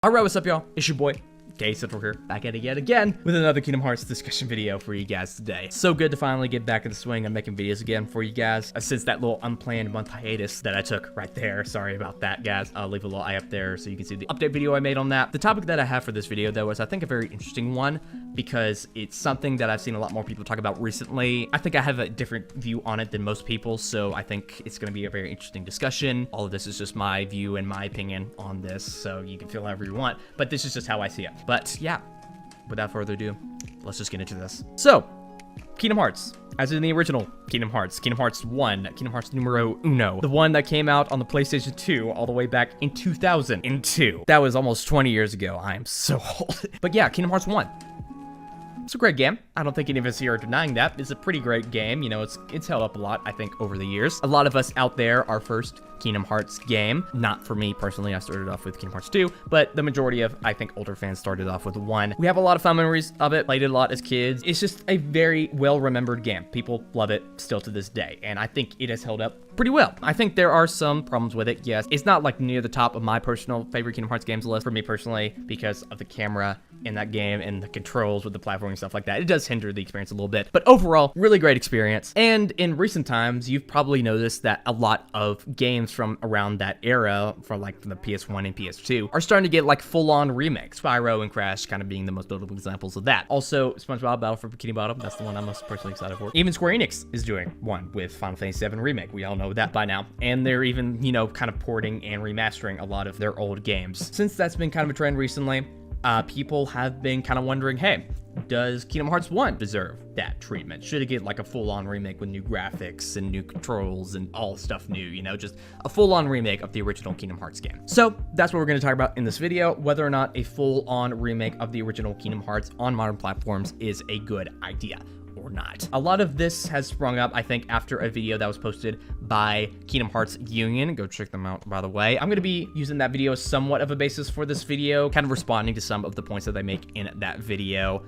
Alright, what's up, y'all? It's your boy, khcentral here, back at it yet again with another Kingdom Hearts discussion video for you guys today. So good to finally get back in the swing of making videos again for you guys since that little unplanned month hiatus that I took right there. Sorry about that, guys. I'll leave a little eye up there so you can see the update video I made on that. The topic that I have for this video, though, is I think a very interesting one because it's something that I've seen a lot more people talk about recently. I think I have a different view on it than most people, so I think it's going to be a very interesting discussion. All of this is just my view and my opinion on this, so you can feel however you want, but this is just how I see it. But yeah, without further ado, let's just get into this. So, Kingdom Hearts, as in the original Kingdom Hearts 1, Kingdom Hearts numero uno, the one that came out on the PlayStation 2 all the way back in 2002. That was almost 20 years ago. I am so old. But yeah, Kingdom Hearts 1. It's a great game. I don't think any of us here are denying that. It's a pretty great game. You know, it's held up a lot, I think, over the years. A lot of us out there, our first Kingdom Hearts game, not for me personally, I started off with Kingdom Hearts 2, but the majority of, I think, older fans started off with 1. We have a lot of fun memories of it, played it a lot as kids. It's just a very well-remembered game. People love it still to this day, and I think it has held up pretty well. I think there are some problems with it, yes. It's not like near the top of my personal favorite Kingdom Hearts games list for me personally because of the camera in that game and the controls with the platforming and stuff like that. It does hinder the experience a little bit, but overall, really great experience. And in recent times, you've probably noticed that a lot of games from around that era, from the PS1 and PS2, are starting to get like full-on remakes. Spyro and Crash kind of being the most notable examples of that. Also, SpongeBob Battle for Bikini Bottom, that's the one I'm most personally excited for. Even Square Enix is doing one with Final Fantasy VII Remake. We all know that by now. And they're even, you know, kind of porting and remastering a lot of their old games. Since that's been kind of a trend recently, people have been kind of wondering, hey, does Kingdom Hearts 1 deserve that treatment? Should it get like a full-on remake with new graphics and new controls and all stuff new, you know, just a full-on remake of the original Kingdom Hearts game? So that's what we're going to talk about in this video, whether or not a full-on remake of the original Kingdom Hearts on modern platforms is a good idea or not. A lot of this has sprung up, I think, after a video that was posted by Kingdom Hearts Union. Go check them out, by the way. I'm going to be using that video as somewhat of a basis for this video, kind of responding to some of the points that they make in that video,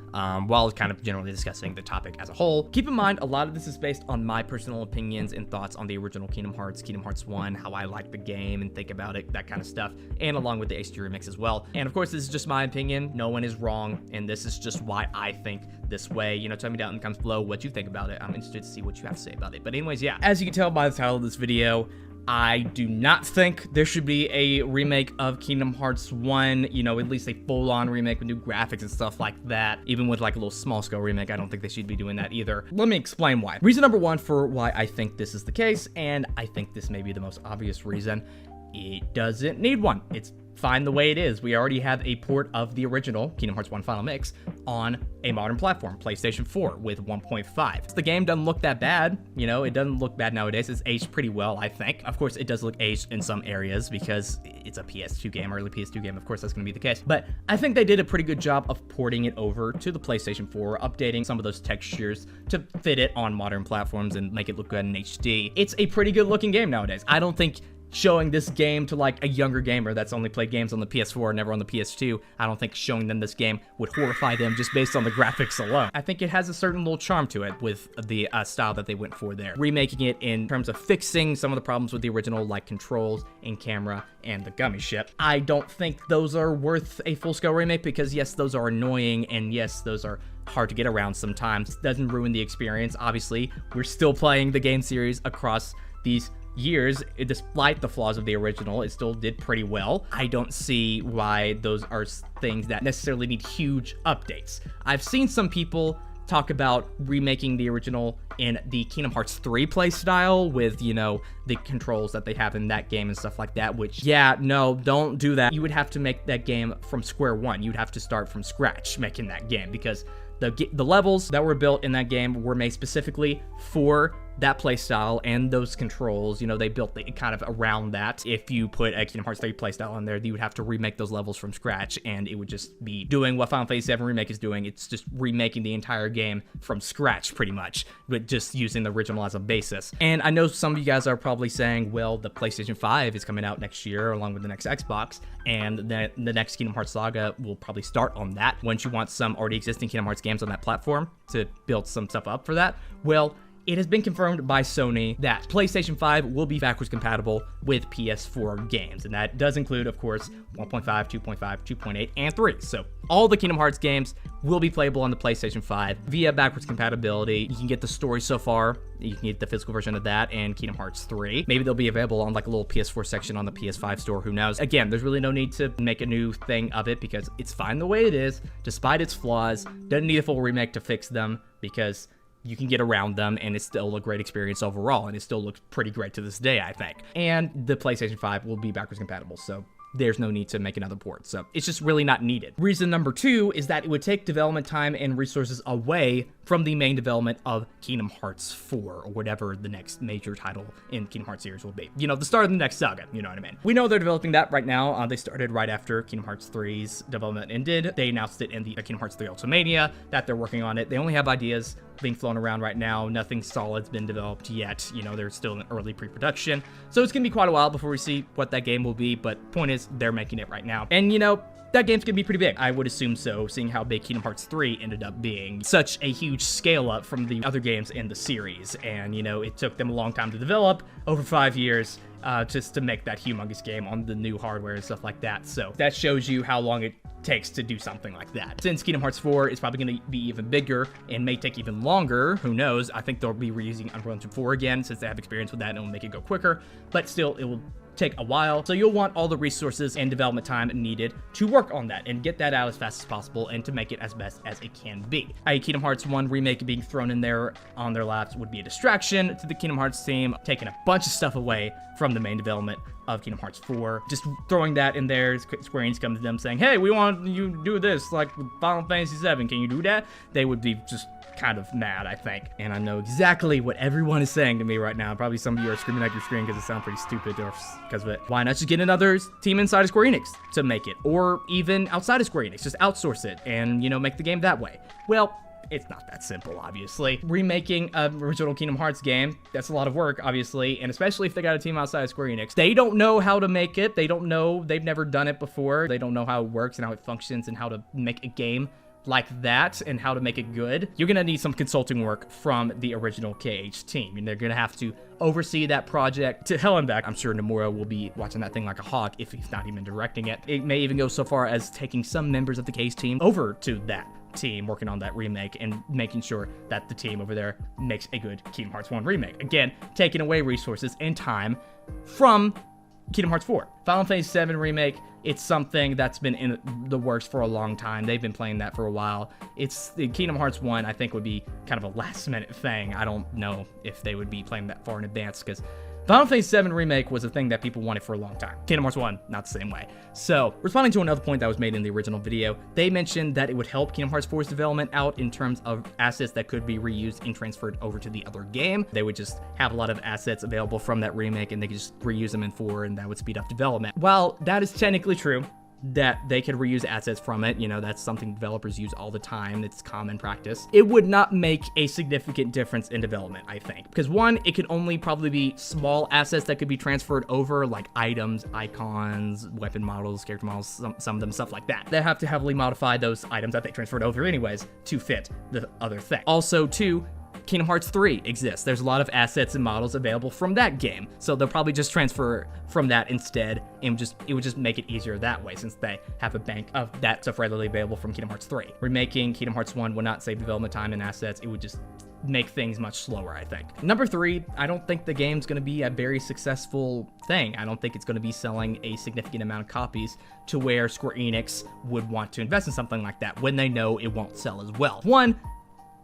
while kind of generally discussing the topic as a whole. Keep in mind, a lot of this is based on my personal opinions and thoughts on the original Kingdom Hearts 1, how I like the game and think about it, that kind of stuff, and along with the HD remix as well. And of course, this is just my opinion. No one is wrong, and this is just why I think this way. You know, tell me down in the comments below what you think about it. I'm interested to see what you have to say about it. But anyways, yeah, as you can tell by the title of this video, I do not think there should be a remake of Kingdom Hearts 1, you know, at least a full-on remake with new graphics and stuff like that. Even with like a little small-scale remake, I don't think they should be doing that either. Let me explain why. Reason number one for why I think this is the case, and I think this may be the most obvious reason, it doesn't need one. It's fine the way it is. We already have a port of the original Kingdom Hearts 1 Final Mix on a modern platform, PlayStation 4 with 1.5. The game doesn't look that bad, you know, it doesn't look bad nowadays. It's aged pretty well, I think. Of course, it does look aged in some areas because it's a PS2 game, early PS2 game. Of course, that's going to be the case. But I think they did a pretty good job of porting it over to the PlayStation 4, updating some of those textures to fit it on modern platforms and make it look good in HD. It's a pretty good looking game nowadays. I don't think showing this game to like a younger gamer that's only played games on the PS4, never on the PS2, I don't think showing them this game would horrify them just based on the graphics alone. I think it has a certain little charm to it with the style that they went for there. Remaking it in terms of fixing some of the problems with the original, like controls and camera and the gummy ship. I don't think those are worth a full-scale remake because yes, those are annoying and yes, those are hard to get around sometimes. It doesn't ruin the experience. Obviously, we're still playing the game series across these years. Despite the flaws of the original, it still did pretty well. I don't see why those are things that necessarily need huge updates. I've seen some people talk about remaking the original in the Kingdom Hearts 3 playstyle with, you know, the controls that they have in that game and stuff like that, which, yeah, no, don't do that. You would have to make that game from square one. You'd have to start from scratch making that game because the levels that were built in that game were made specifically for that playstyle and those controls. You know, they built it kind of around that. If you put a Kingdom Hearts 3 playstyle in there, you would have to remake those levels from scratch, and it would just be doing what Final Fantasy VII Remake is doing. It's just remaking the entire game from scratch, pretty much, but just using the original as a basis. And I know some of you guys are probably saying, well, the PlayStation 5 is coming out next year, along with the next Xbox, and the next Kingdom Hearts saga will probably start on that. Once you want some already existing Kingdom Hearts games on that platform to build some stuff up for that, well, it has been confirmed by Sony that PlayStation 5 will be backwards compatible with PS4 games, and that does include, of course, 1.5, 2.5, 2.8, and 3. So all the Kingdom Hearts games will be playable on the PlayStation 5 via backwards compatibility. You can get the story so far. You can get the physical version of that and Kingdom Hearts 3. Maybe they'll be available on like a little PS4 section on the PS5 store, who knows. Again, there's really no need to make a new thing of it because it's fine the way it is, despite its flaws. Doesn't need a full remake to fix them because you can get around them and it's still a great experience overall, and it still looks pretty great to this day, I think. And the PlayStation 5 will be backwards compatible, so there's no need to make another port. So it's just really not needed. Reason number 2 is that it would take development time and resources away from the main development of Kingdom Hearts 4, or whatever the next major title in Kingdom Hearts series will be. You know, the start of the next saga, you know what I mean? We know they're developing that right now. They started right after Kingdom Hearts 3's development ended. They announced it in the Kingdom Hearts 3 Ultimania that they're working on it. They only have ideas being flown around right now. Nothing solid's been developed yet. You know, they're still in early pre-production. So it's gonna be quite a while before we see what that game will be, but point is, they're making it right now. And you know, that game's gonna be pretty big. I would assume so, seeing how big Kingdom Hearts 3 ended up being. Such a huge scale up from the other games in the series. And you know, it took them a long time to develop, over 5 years, just to make that humongous game on the new hardware and stuff like that. So that shows you how long it takes to do something like that. Since Kingdom Hearts 4 is probably going to be even bigger and may take even longer, who knows, I think they'll be reusing Unreal Engine 4 again since they have experience with that and it'll make it go quicker, but still it will take a while. So you'll want all the resources and development time needed to work on that and get that out as fast as possible and to make it as best as it can be. Kingdom Hearts 1 Remake being thrown in there on their laps would be a distraction to the Kingdom Hearts team, taking a bunch of stuff away from the main development of Kingdom Hearts 4. Just throwing that in there, Square Enix comes to them saying, hey, we want you to do this, like with Final Fantasy 7, can you do that? They would be just kind of mad, I think. And I know exactly what everyone is saying to me right now. Probably some of you are screaming at your screen because it sounds pretty stupid or because of it. Why not just get another team inside of Square Enix to make it? Or even outside of Square Enix, just outsource it and, you know, make the game that way. Well, it's not that simple, obviously. Remaking an original Kingdom Hearts game, that's a lot of work, obviously, and especially if they got a team outside of Square Enix. They don't know how to make it. They don't know. They've never done it before. They don't know how it works and how it functions and how to make a game like that and how to make it good. You're gonna need some consulting work from the original KH team, and they're gonna have to oversee that project to hell and back. I'm sure Nomura will be watching that thing like a hawk if he's not even directing it. It may even go so far as taking some members of the KH team over to that team working on that remake and making sure that the team over there makes a good Kingdom Hearts 1 remake. Again, taking away resources and time from Kingdom Hearts 4. Final Fantasy 7 Remake, it's something that's been in the works for a long time. They've been playing that for a while. It's the Kingdom Hearts 1, I think, would be kind of a last minute thing. I don't know if they would be playing that far in advance because Final Fantasy 7 Remake was a thing that people wanted for a long time. Kingdom Hearts 1, not the same way. So, responding to another point that was made in the original video, they mentioned that it would help Kingdom Hearts 4's development out in terms of assets that could be reused and transferred over to the other game. They would just have a lot of assets available from that remake and they could just reuse them in 4 and that would speed up development. While that is technically true, that they could reuse assets from it, you know, that's something developers use all the time, it's common practice. It would not make a significant difference in development, I think. Because one, it could only probably be small assets that could be transferred over, like items, icons, weapon models, character models, some of them, stuff like that. They have to heavily modify those items that they transferred over anyways to fit the other thing. Also, two, Kingdom Hearts 3 exists. There's a lot of assets and models available from that game. So they'll probably just transfer from that instead and it would just make it easier that way since they have a bank of that stuff readily available from Kingdom Hearts 3. Remaking Kingdom Hearts 1 would not save development time and assets. It would just make things much slower, I think. Number 3, I don't think the game's going to be a very successful thing. I don't think it's going to be selling a significant amount of copies to where Square Enix would want to invest in something like that when they know it won't sell as well. One,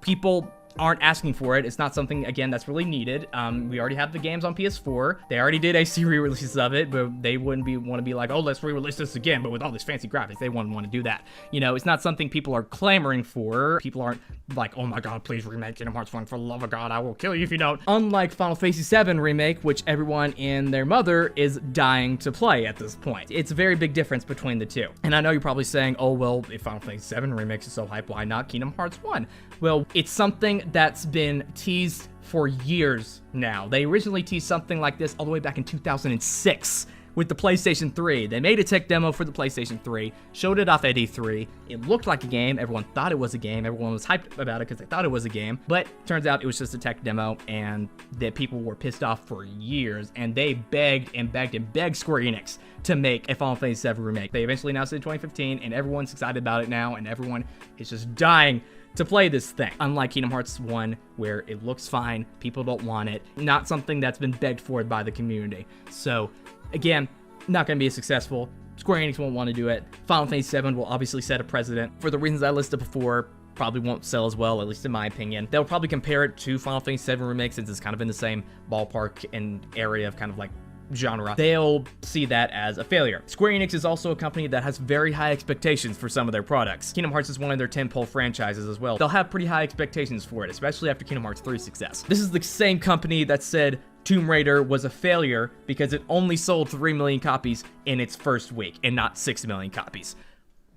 people aren't asking for it. It's not something, again, that's really needed. We already have the games on PS4. They already did AC re-releases of it, but they wouldn't want to be like, oh, let's re-release this again, but with all these fancy graphics. They wouldn't want to do that. You know, it's not something people are clamoring for. People aren't like, oh my god, please remake Kingdom Hearts 1 for the love of god, I will kill you if you don't. Unlike Final Fantasy 7 Remake, which everyone and their mother is dying to play at this point. It's a very big difference between the two. And I know you're probably saying, oh, well, if Final Fantasy 7 Remake is so hype, why not Kingdom Hearts 1? Well, it's something that's been teased for years now. They originally teased something like this all the way back in 2006. with the PlayStation 3. They made a tech demo for the PlayStation 3, showed it off at E3. It looked like a game. Everyone thought it was a game. Everyone was hyped about it because they thought it was a game. But turns out it was just a tech demo, and that people were pissed off for years, and they begged and begged and begged Square Enix to make a Final Fantasy VII Remake. They eventually announced it in 2015, and everyone's excited about it now, and everyone is just dying to play this thing. Unlike Kingdom Hearts 1, where it looks fine, people don't want it, not something that's been begged for by the community. So, again, not going to be as successful. Square Enix won't want to do it. Final Fantasy VII will obviously set a precedent. For the reasons I listed before, probably won't sell as well, at least in my opinion. They'll probably compare it to Final Fantasy VII Remake since it's kind of in the same ballpark and area of kind of like genre. They'll see that as a failure. Square Enix is also a company that has very high expectations for some of their products. Kingdom Hearts is one of their tentpole franchises as well. They'll have pretty high expectations for it, especially after Kingdom Hearts 3's success. This is the same company that said Tomb Raider was a failure because it only sold 3 million copies in its first week and not 6 million copies.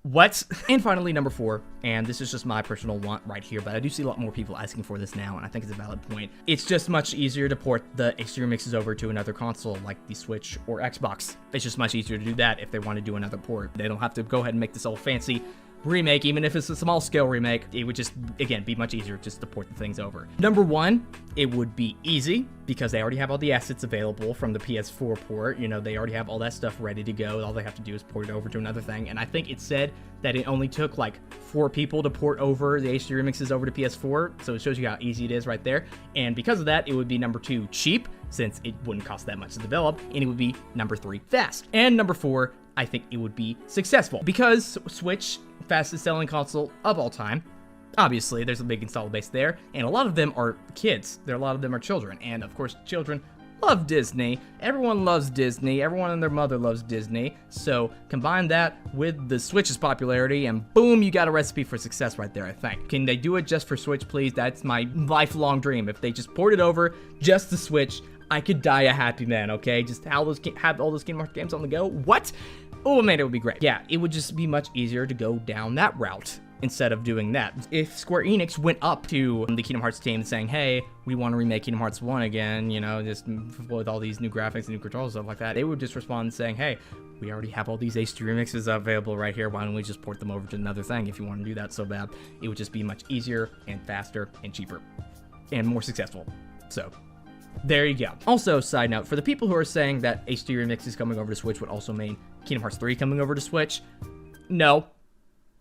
What? And finally, number 4, and this is just my personal want right here, but I do see a lot more people asking for this now, and I think it's a valid point. It's just much easier to port the HD remixes over to another console like the Switch or Xbox. It's just much easier to do that if they want to do another port. They don't have to go ahead and make this all fancy remake, even if it's a small scale remake. It would just, again, be much easier just to port the things over. Number 1, it would be easy because they already have all the assets available from the PS4 port. You know, they already have all that stuff ready to go. All they have to do is port it over to another thing. And I think it said that it only took like 4 people to port over the HD remixes over to PS4. So it shows you how easy it is right there. And because of that, it would be number 2, cheap, since it wouldn't cost that much to develop. And it would be number 3, fast. And number 4, I think it would be successful because Switch, fastest selling console of all time. Obviously, there's a big install base there, and a lot of them are kids. A lot of them are children, and of course, children love Disney. Everyone loves Disney. Everyone and their mother loves Disney. So combine that with the Switch's popularity, and boom, you got a recipe for success right there, I think. Can they do it just for Switch, please? That's my lifelong dream. If they just port it over just to Switch, I could die a happy man, okay? Just have all those Kingdom Hearts games on the go. What? Oh man, it would be great. Yeah, it would just be much easier to go down that route instead of doing that. If Square Enix went up to the Kingdom Hearts team saying, hey, we want to remake Kingdom Hearts 1 again, you know, just with all these new graphics and new controls, stuff like that, they would just respond saying, hey, we already have all these HD remixes available right here. Why don't we just port them over to another thing if you want to do that so bad? It would just be much easier and faster and cheaper and more successful. So there you go. Also, side note, for the people who are saying that HD remixes coming over to Switch would also mean Kingdom Hearts 3 coming over to Switch, no,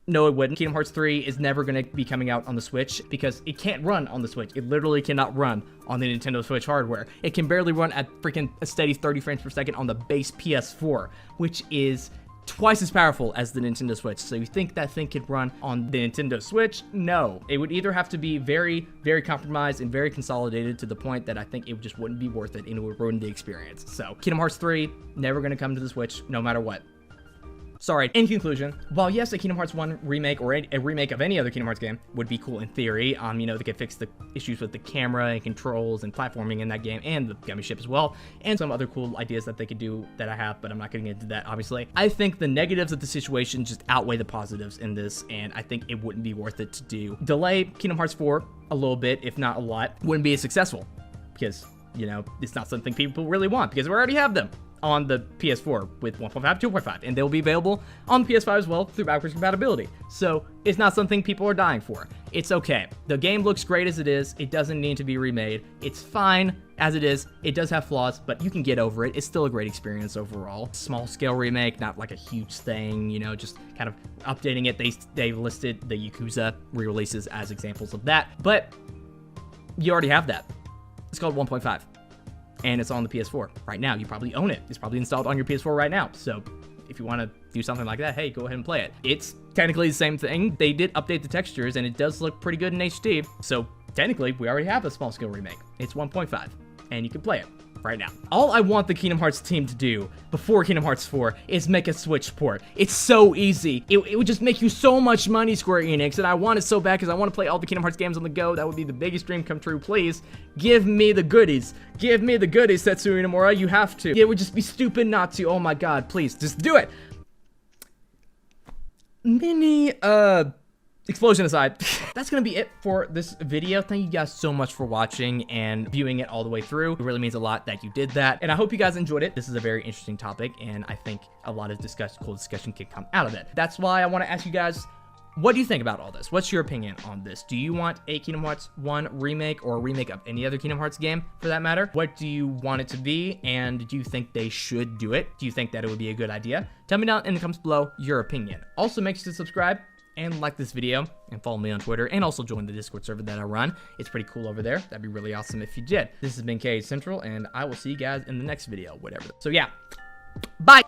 it wouldn't. Kingdom Hearts 3 is never going to be coming out on the Switch because it can't run on the Switch. It literally cannot run on the Nintendo Switch hardware. It can barely run at freaking a steady 30 frames per second on the base PS4, which is twice as powerful as the Nintendo Switch. So you think that thing could run on the Nintendo Switch? No. It would either have to be very, very compromised and very consolidated to the point that I think it just wouldn't be worth it and it would ruin the experience. So Kingdom Hearts 3, never going to come to the Switch no matter what. Sorry. In conclusion, while yes, a Kingdom Hearts 1 remake or a remake of any other Kingdom Hearts game would be cool in theory, you know, they could fix the issues with the camera and controls and platforming in that game and the gummy ship as well, and some other cool ideas that they could do that I have, but I'm not getting into that, obviously. I think the negatives of the situation just outweigh the positives in this, and I think it wouldn't be worth it to do. Delay Kingdom Hearts 4 a little bit, if not a lot, wouldn't be as successful because, you know, it's not something people really want because we already have them on the PS4 with 1.5, 2.5, and they'll be available on the PS5 as well through backwards compatibility. So it's not something people are dying for. It's okay. The game looks great as it is. It doesn't need to be remade. It's fine as it is. It does have flaws, but you can get over it. It's still a great experience overall. Small scale remake, not like a huge thing, you know, just kind of updating it. They listed the Yakuza re-releases as examples of that, but you already have that. It's called 1.5. And it's on the PS4 right now. You probably own it. It's probably installed on your PS4 right now. So if you want to do something like that, hey, go ahead and play it. It's technically the same thing. They did update the textures, and it does look pretty good in HD. So technically, we already have a small scale remake. It's 1.5, and you can play it right now. All I want the Kingdom Hearts team to do before Kingdom Hearts 4 is make a Switch port. It's so easy. It would just make you so much money, Square Enix, and I want it so bad because I want to play all the Kingdom Hearts games on the go. That would be the biggest dream come true. Please, give me the goodies. Give me the goodies, Setsuru Nomura. You have to. It would just be stupid not to. Oh my god, please, just do it. Mini, explosion aside, that's gonna be it for this video. Thank you guys so much for watching and viewing it all the way through. It really means a lot that you did that, and I hope you guys enjoyed it. This is a very interesting topic, and I think a lot of cool discussion can come out of it. That's why I want to ask you guys, what do you think about all this? What's your opinion on this? Do you want a Kingdom Hearts 1 remake or a remake of any other Kingdom Hearts game for that matter? What do you want it to be? And do you think they should do it? Do you think that it would be a good idea? Tell me down in the comments below your opinion. Also, make sure to subscribe and like this video and follow me on Twitter and also join the Discord server that I run. It's pretty cool over there. That'd be really awesome if you did. This has been khcentral, and I will see you guys in the next video, whatever. So yeah, bye.